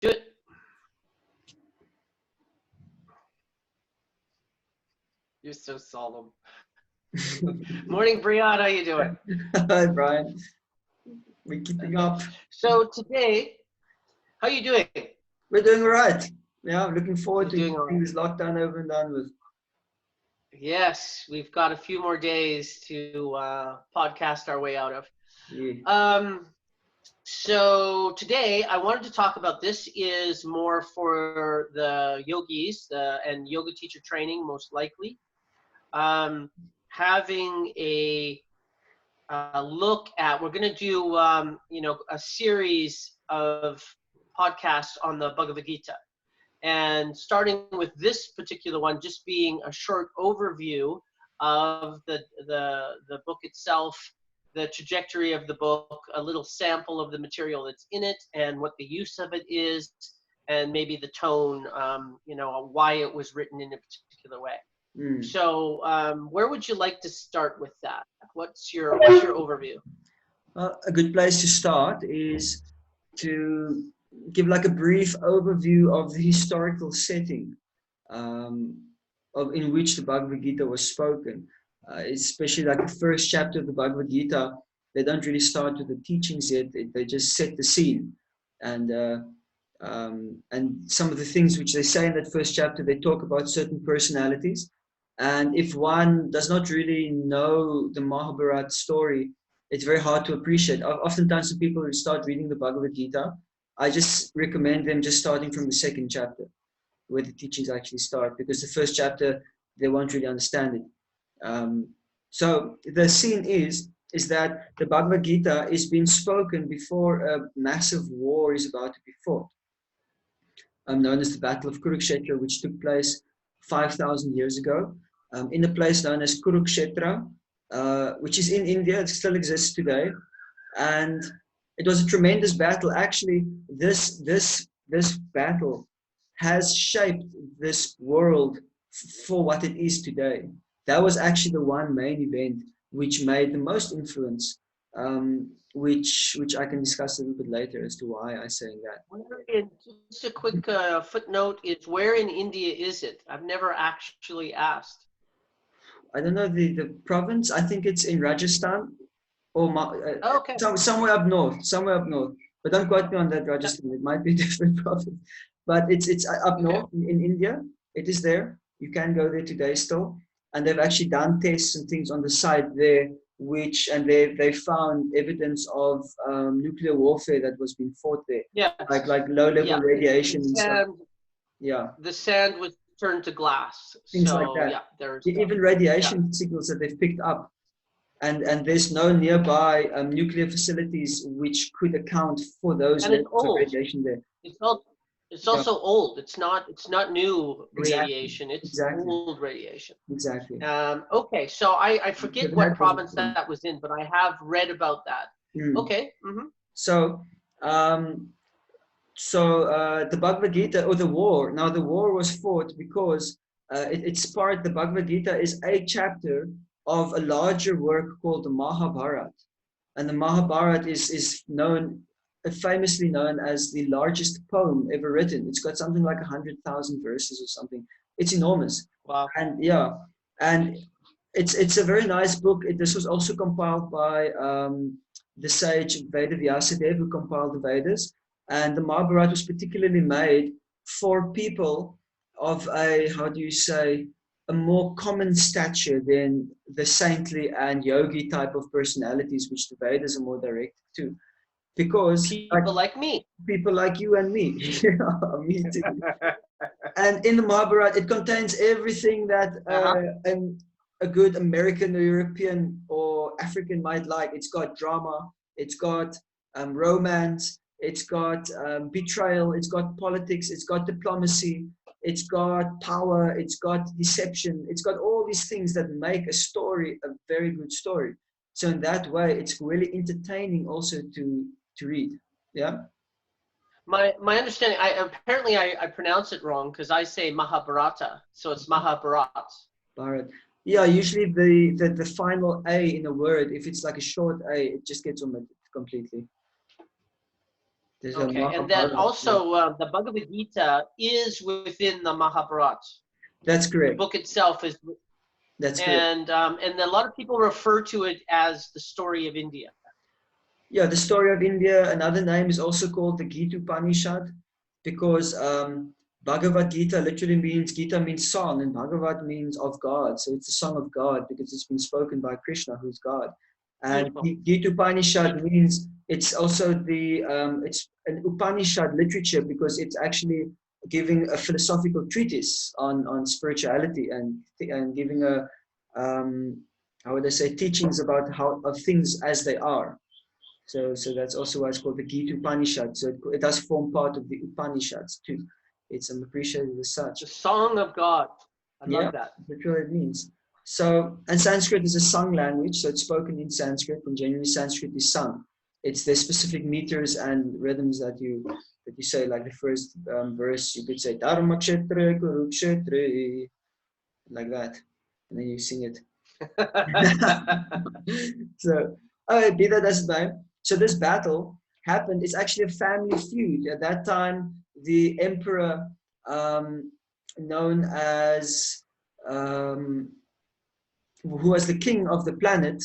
Do it. You're so solemn. Morning, Brianna. How you doing? Hi, Brian. We're keeping up. So today, how you doing? We're doing all right. Yeah, I'm looking forward You're to doing all getting right. this lockdown over and done with. Yes, we've got a few more days to podcast our way out of. Yeah. So today I wanted to talk about, this is more for the yogis and yoga teacher training, most likely. Having a look at, we're going to do, a series of podcasts on the Bhagavad Gita. And starting with this particular one, just being a short overview of the book itself, the trajectory of the book, a little sample of the material that's in it, and what the use of it is, and maybe the tone, why it was written in a particular way. Mm. So, where would you like to start with that? What's your overview? A good place to start is to give like a brief overview of the historical setting in which the Bhagavad Gita was spoken. Especially like the first chapter of the Bhagavad Gita, they don't really start with the teachings yet. They just set the scene, and some of the things which they say in that first chapter, they talk about certain personalities. And if one does not really know the Mahabharata story, it's very hard to appreciate. Oftentimes, when people start reading the Bhagavad Gita, I just recommend them just starting from the second chapter, where the teachings actually start, because the first chapter, they won't really understand it. So the scene is that the Bhagavad Gita is being spoken before a massive war is about to be fought, known as the Battle of Kurukshetra, which took place 5,000 years ago, in a place known as Kurukshetra, which is in India. It still exists today, and it was a tremendous battle. Actually, this battle has shaped this world for what it is today. That was actually the one main event which made the most influence, which I can discuss a little bit later as to why I'm saying that. Just a quick footnote is, where in India is it? I've never actually asked. I don't know the province. I think it's in Rajasthan or Okay. somewhere up north. Somewhere up north. But don't quote me on that, Rajasthan. It might be a different province. But it's up Okay. north in India. It is there. You can go there today still. And they've actually done tests and things on the site there, and they found evidence of nuclear warfare that was being fought there, Yes. like low level Yeah. radiation and stuff. Yeah. The sand was turned to glass. Things so like that. yeah, there's Even radiation signals that they've picked up, and there's no nearby nuclear facilities which could account for those and it's levels of old. radiation there. It's also old. It's not new Exactly. radiation. It's Exactly. old radiation. Exactly. Okay, so I forget what province that was in, but I have read about that. Okay. Mm-hmm. So the Bhagavad Gita, or the war. Now the war was fought because the Bhagavad Gita is a chapter of a larger work called the Mahabharata. And the Mahabharata is famously known as the largest poem ever written. It's got something like 100,000 verses or something. It's enormous. Wow. And yeah, and it's a very nice book. This was also compiled by the sage Veda Vyasadeva, who compiled the Vedas. And the Mahabharata was particularly made for people of a more common stature than the saintly and yogi type of personalities, which the Vedas are more directed to. Because people like me. People like you and me. Yeah, me too. And in the Mahabharata, it contains everything that a good American or European or African might like. It's got drama, it's got romance, it's got betrayal, it's got politics, it's got diplomacy, it's got power, it's got deception, it's got all these things that make a story a very good story. So in that way, it's really entertaining also to read. Yeah. My understanding, I pronounce it wrong because I say Mahabharata, so it's Mahabharat. Bharat. Yeah, usually the final A in a word, if it's like a short A, it just gets omitted completely. There's a Okay, and then Mahabharata. Yeah. also the Bhagavad Gita is within the Mahabharata. That's The correct. book itself is, That's correct. and a lot of people refer to it as the story of India. Yeah, the story of India, another name is also called the Gita Upanishad because Bhagavad Gita literally means, Gita means song and Bhagavad means of God. So it's a song of God because it's been spoken by Krishna, who's God. And Beautiful. Gita Upanishad means it's also it's an Upanishad literature because it's actually giving a philosophical treatise on spirituality and giving how would I say, teachings about how of things as they are. So that's also why it's called the Gita Upanishad. So it does form part of the Upanishads too. It's appreciated as such. The song of God. I Yeah, love that. that's what it means. So, and Sanskrit is a sung language, so it's spoken in Sanskrit, and generally Sanskrit is sung. It's the specific meters and rhythms that you say, like the first verse, you could say Dharma Kshetra Kurukshetra, like that, and then you sing it. So, be that as it may. So this battle happened. It's actually a family feud. At that time, the emperor, known as who was the king of the planet,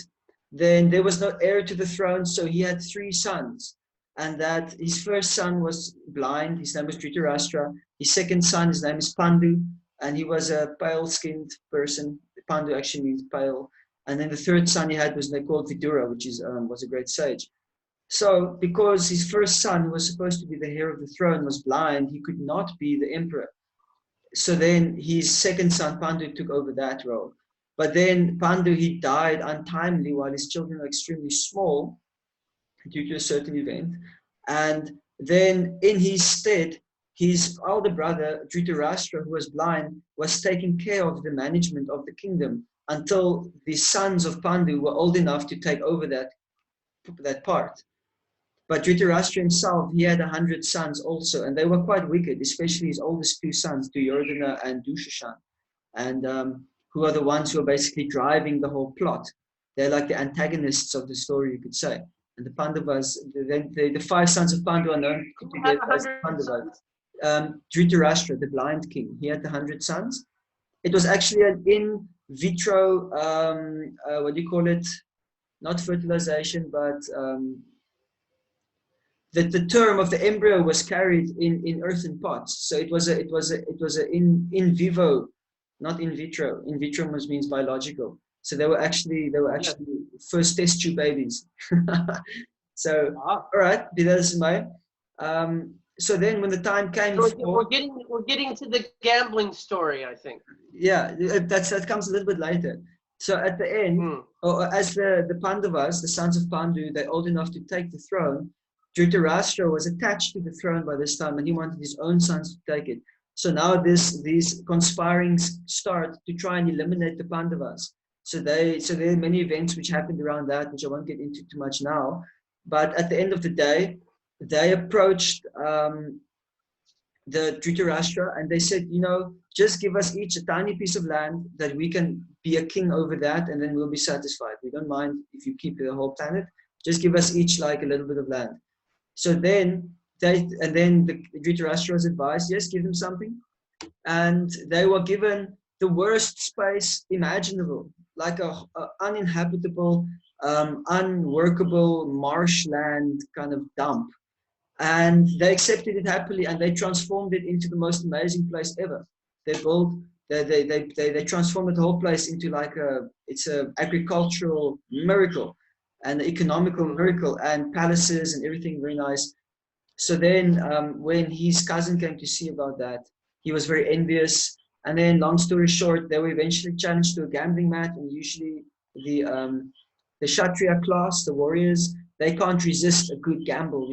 then there was no heir to the throne, so he had three sons. And that his first son was blind, his name was Dhritarashtra. His second son, his name is Pandu, and he was a pale-skinned person. Pandu actually means pale. And then the third son he had was called Vidura, which was a great sage. So because his first son, who was supposed to be the heir of the throne, was blind, he could not be the emperor. So then his second son, Pandu, took over that role. But then Pandu, he died untimely while his children were extremely small due to a certain event. And then in his stead, his older brother, Dhritarashtra, who was blind, was taking care of the management of the kingdom until the sons of Pandu were old enough to take over that part. But Dhritarashtra himself, he had 100 sons also, and they were quite wicked, especially his oldest two sons, Duryodhana and Dushashan, and who are the ones who are basically driving the whole plot. They're like the antagonists of the story, you could say. And the Pandavas, the five sons of Pandu are known Who to had get as 100 Pandavas. sons? Dhritarashtra, the blind king, he had 100 sons. It was actually an in vitro, what do you call it? Not fertilization, but the term of the embryo was carried in earthen pots. So it was a in vivo, not in vitro. In vitro means biological. So they were actually Yes. first test tube babies. So Ah. all right, be that as it may. So then when the time came So for, we're getting to the gambling story, I think. yeah, that comes a little bit later. So at the end, or as the Pandavas, the sons of Pandu, they're old enough to take the throne, Dhritarashtra was attached to the throne by this time, and he wanted his own sons to take it. So now these conspirings start to try and eliminate the Pandavas. So there are many events which happened around that, which I won't get into too much now. But at the end of the day, they approached the Dhritarashtra and they said, just give us each a tiny piece of land that we can be a king over that, and then we'll be satisfied. We don't mind if you keep the whole planet. Just give us each like a little bit of land. So then the Dhritarashtra was advised, yes, give them something. And they were given the worst space imaginable, like a uninhabitable, unworkable marshland kind of dump. And they accepted it happily, and they transformed it into the most amazing place ever. They transformed the whole place into it's a agricultural miracle, an economical miracle, and palaces and everything very nice. So then when his cousin came to see about that, he was very envious. And then long story short, they were eventually challenged to a gambling match, and usually the Kshatriya class, the warriors, they can't resist a good gamble,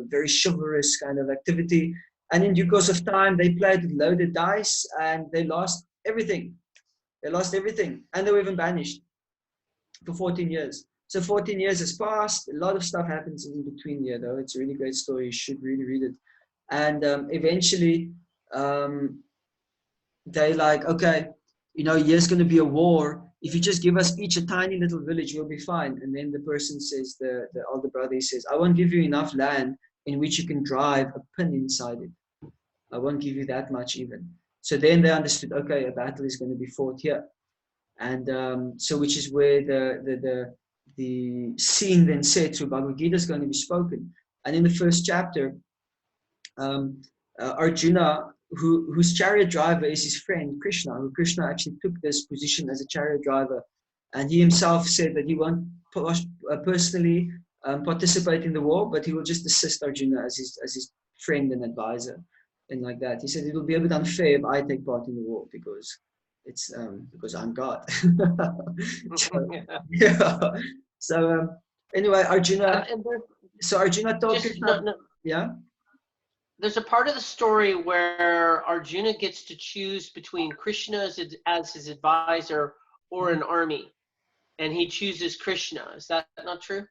very chivalrous kind of activity. And in due course of time, they played with loaded dice and they lost everything. They lost everything, and they were even banished for 14 years. So 14 years has passed. A lot of stuff happens in between here, though. It's a really great story. You should really read it. And eventually, they like, okay, here's going to be a war. If you just give us each a tiny little village, we'll be fine. And then the person says, the older brother, he says, I won't give you enough land in which you can drive a pin inside it. I won't give you that much even. So then they understood, okay, a battle is going to be fought here. And so which is where the scene then said, so Bhagavad Gita is going to be spoken. And in the first chapter, Arjuna, whose chariot driver is his friend Krishna, who Krishna actually took this position as a chariot driver. And he himself said that he won't personally participate in the war, but he will just assist Arjuna as his friend and advisor. And like that, he said it will be a bit unfair if I take part in the war because it's because I'm God. So, yeah. So anyway, Arjuna. So Arjuna told Krishna. Yeah. There's a part of the story where Arjuna gets to choose between Krishna as his advisor or an army, and he chooses Krishna. Is that not true?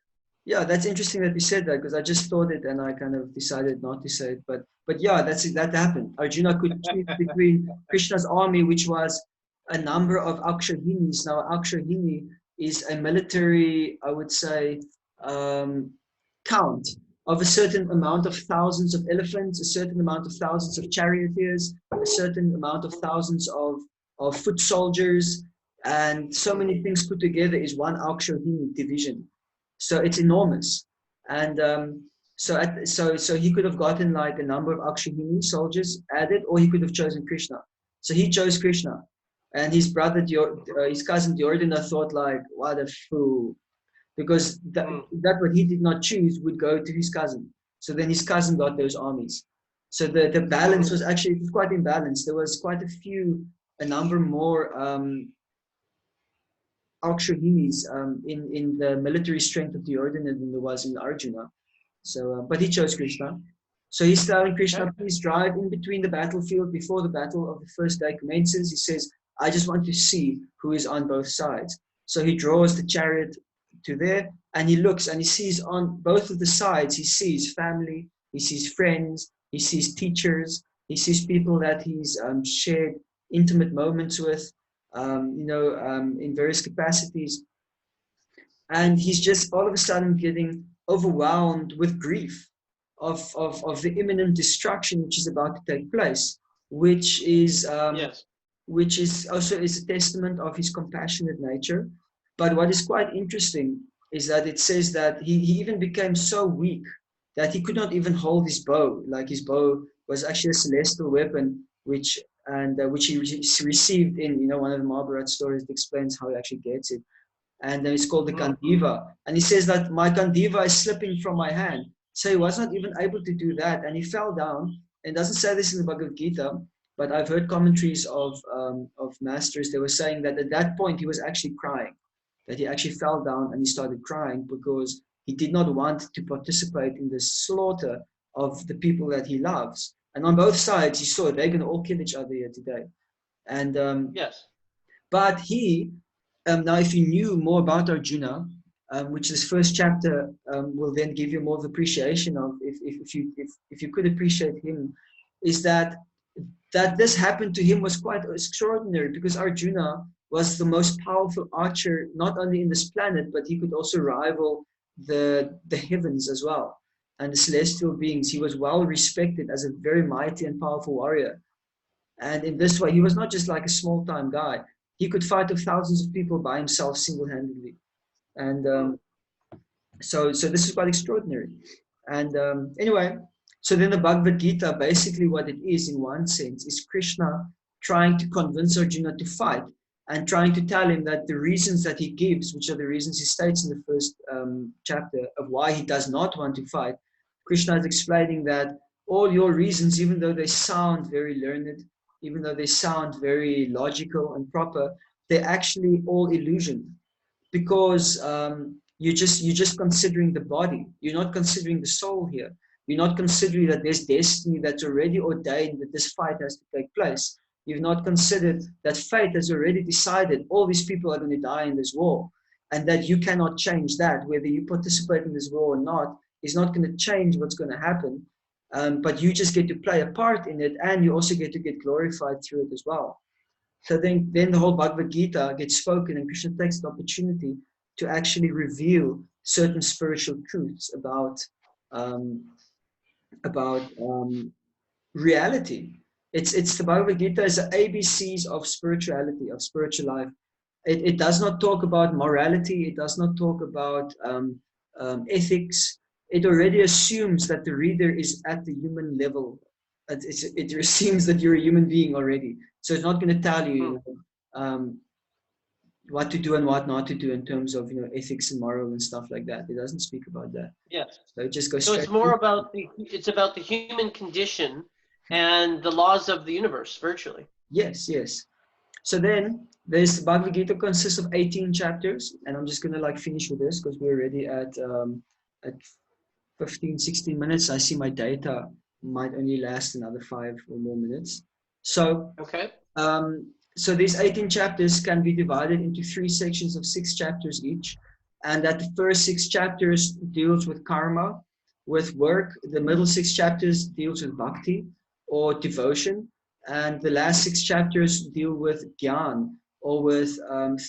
Yeah, that's interesting that you said that, because I just thought it and I kind of decided not to say it. But yeah, that happened. Arjuna could choose between Krishna's army, which was a number of Akshahinis. Now, Akshahini is a military, I would say, count of a certain amount of thousands of elephants, a certain amount of thousands of charioteers, a certain amount of thousands of foot soldiers, and so many things put together is one Akshahini division. So it's enormous. And so he could have gotten like a number of Akshahini soldiers added, or he could have chosen Krishna. So he chose Krishna. And his brother, his cousin Duryodhana thought like, what a fool. Because that what he did not choose would go to his cousin. So then his cousin got those armies. So the balance was actually quite imbalanced. There was quite a number more Akshahinis in the military strength of Duryodhana than there was in Arjuna. So, but he chose Krishna. So he's telling Krishna, please drive in between the battlefield before the battle of the first day commences. He says, I just want to see who is on both sides. So he draws the chariot to there, and he looks and he sees on both of the sides, he sees family, he sees friends, he sees teachers, he sees people that he's shared intimate moments with, in various capacities. And he's just all of a sudden getting overwhelmed with grief of the imminent destruction which is about to take place, which is also is a testament of his compassionate nature. But what is quite interesting is that it says that he even became so weak that he could not even hold his bow. Like his bow was actually a celestial weapon, which he received in one of the Mahabharata stories that explains how he actually gets it. And it's called the Gandiva. And he says that my Gandiva is slipping from my hand. So he was not even able to do that. And he fell down. And it doesn't say this in the Bhagavad Gita, but I've heard commentaries of masters. They were saying that at that point he was actually crying, that he actually fell down and he started crying because he did not want to participate in the slaughter of the people that he loves. And on both sides, he saw they're going to all kill each other here today. And but he, now if you knew more about Arjuna, which this first chapter will then give you more of appreciation of, if you could appreciate him, is that this happened to him was quite extraordinary, because Arjuna was the most powerful archer, not only in this planet, but he could also rival the heavens as well, and the celestial beings. He was well respected as a very mighty and powerful warrior. And in this way, he was not just like a small-time guy. He could fight with thousands of people by himself single-handedly. And so this is quite extraordinary. And anyway, so then the Bhagavad Gita, basically what it is in one sense, is Krishna trying to convince Arjuna to fight, and trying to tell him that the reasons that he gives, which are the reasons he states in the first chapter of why he does not want to fight, Krishna is explaining that all your reasons, even though they sound very learned, even though they sound very logical and proper, they're actually all illusion, because you're just considering the body. You're not considering the soul here. You're not considering that there's destiny that's already ordained that this fight has to take place. You've not considered that fate has already decided all these people are going to die in this war, and that you cannot change that. Whether you participate in this war or not is not going to change what's going to happen. But you just get to play a part in it, and you also get to get glorified through it as well. So then the whole Bhagavad Gita gets spoken, and Krishna takes the opportunity to actually reveal certain spiritual truths about about reality. It's the Bhagavad Gita is the ABCs of spirituality, of spiritual life. It does not talk about morality. It does not talk about ethics. It already assumes that the reader is at the human level. It assumes that you're a human being already. So it's not going to tell you, Hmm. what to do and what not to do in terms of ethics and moral and stuff like that. It doesn't speak about that. Yes. So it just goes So it's straight more to. about it's about the human condition and the laws of the universe virtually. Yes, yes. So then there's Bhagavad Gita consists of 18 chapters, and I'm just gonna like finish with this because we're already at 15, 16 minutes. I see my data might only last another 5 or more minutes. So Okay. so these 18 chapters can be divided into 3 sections of 6 chapters each, and that the first 6 chapters deals with karma, with work. The middle 6 chapters deals with bhakti or devotion, and the last 6 chapters deal with gyan or with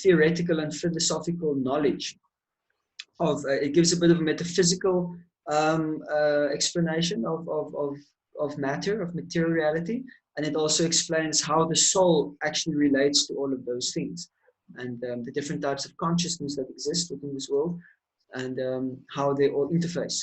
theoretical and philosophical knowledge. It gives a bit of a metaphysical explanation of matter, of material reality, and it also explains how the soul actually relates to all of those things, and the different types of consciousness that exist within this world, and how they all interface.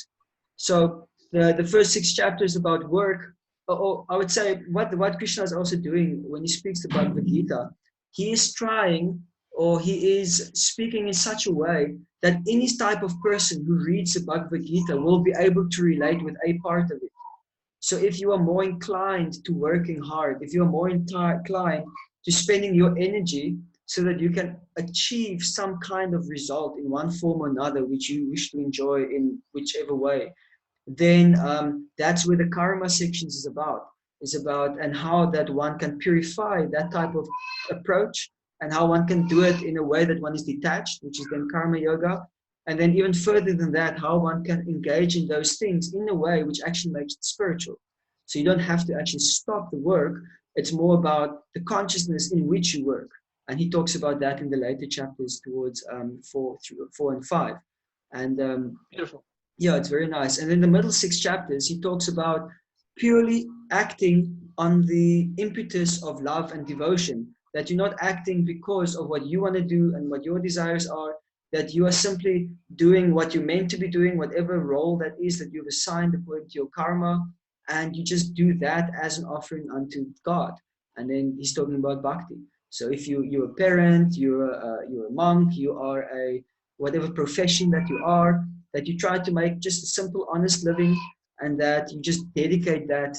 So the first 6 chapters about work, or I would say what Krishna is also doing when he speaks about Bhagavad Gita, he is trying, or he is speaking in such a way that any type of person who reads the Bhagavad Gita will be able to relate with a part of it. So if you are more inclined to working hard, if you are more inclined to spending your energy so that you can achieve some kind of result in one form or another, which you wish to enjoy in whichever way, then that's where the karma sections is about, and how that one can purify that type of approach, and how one can do it in a way that one is detached, which is then karma yoga, and then even further than that, how one can engage in those things in a way which actually makes it spiritual. So you don't have to actually stop the work. It's more about the consciousness in which you work, and he talks about that in the later chapters towards 4 and 5, and Beautiful. yeah, it's very nice. And in the middle 6 chapters, he talks about purely acting on the impetus of love and devotion. That you're not acting because of what you want to do and what your desires are, that you are simply doing what you're meant to be doing, whatever role that is that you've assigned according to your karma, and you just do that as an offering unto God. And then he's talking about bhakti. So if you're a parent, you're a monk, you are a whatever profession that you are, that you try to make just a simple, honest living, and that you just dedicate that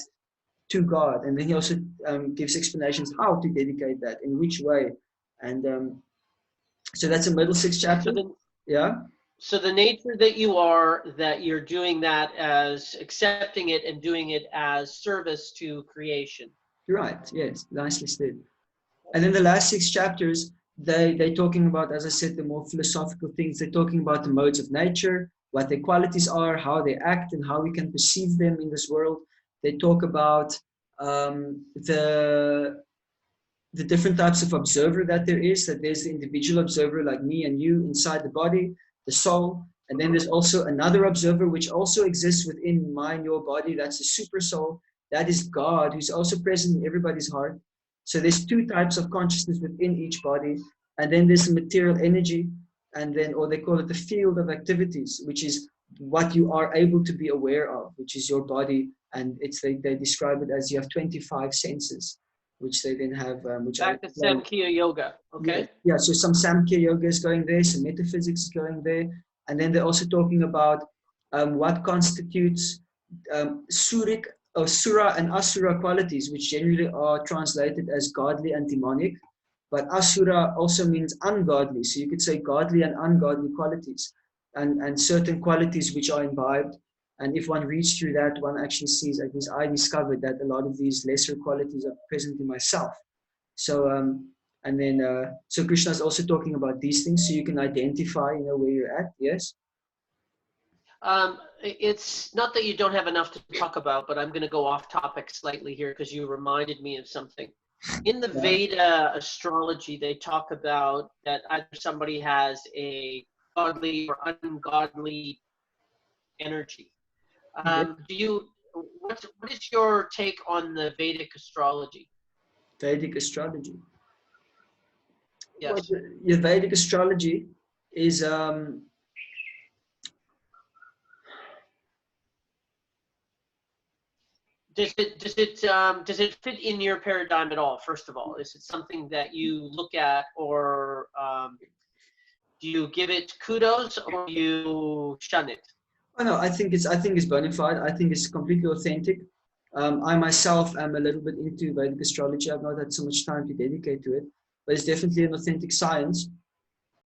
to God. And then he also gives explanations how to dedicate that, in which way. And so that's a middle 6 chapter. So the Yeah, so the nature that you are, that you're doing that as accepting it and doing it as service to creation. you're right. Yes, nicely said. And then the last 6 chapters, they're talking about, as I said, the more philosophical things. They're talking about the modes of nature, what their qualities are, how they act, and how we can perceive them in this world. They talk about the different types of observer that there is, that there's the individual observer like me and you inside the body, the soul, and then there's also another observer which also exists within my and your body. That's the super soul. That is God, who's also present in everybody's heart. So there's 2 types of consciousness within each body, and then there's the material energy, and then, or they call it the field of activities, which is what you are able to be aware of, which is your body, and they describe it as you have 25 senses, which they then have, which I Back to explained. Samkhya Yoga. Yeah, Okay. yeah. So some Samkhya yoga is going there, some metaphysics is going there, and then they're also talking about what constitutes suric or sura and asura qualities, which generally are translated as godly and demonic. But asura also means ungodly, so you could say godly and ungodly qualities, and certain qualities which are imbibed. And if one reads through that, one actually sees, at least I discovered, that a lot of these lesser qualities are present in myself. So and then so Krishna is also talking about these things, so you can identify, where you're at. Yes. It's not that you don't have enough to talk about, but I'm going to go off topic slightly here because you reminded me of something. In the Yeah. Veda astrology, they talk about that either somebody has a godly or ungodly energy. Yeah. Do you what is your take on the Vedic astrology? Vedic astrology. Well, Yes. the Vedic astrology is does it fit in your paradigm at all? First of all, is it something that you look at, or do you give it kudos, or you shun it? oh no, I think it's bona fide. I think it's completely authentic. I myself am a little bit into Vedic astrology. I've not had so much time to dedicate to it, but it's definitely an authentic science.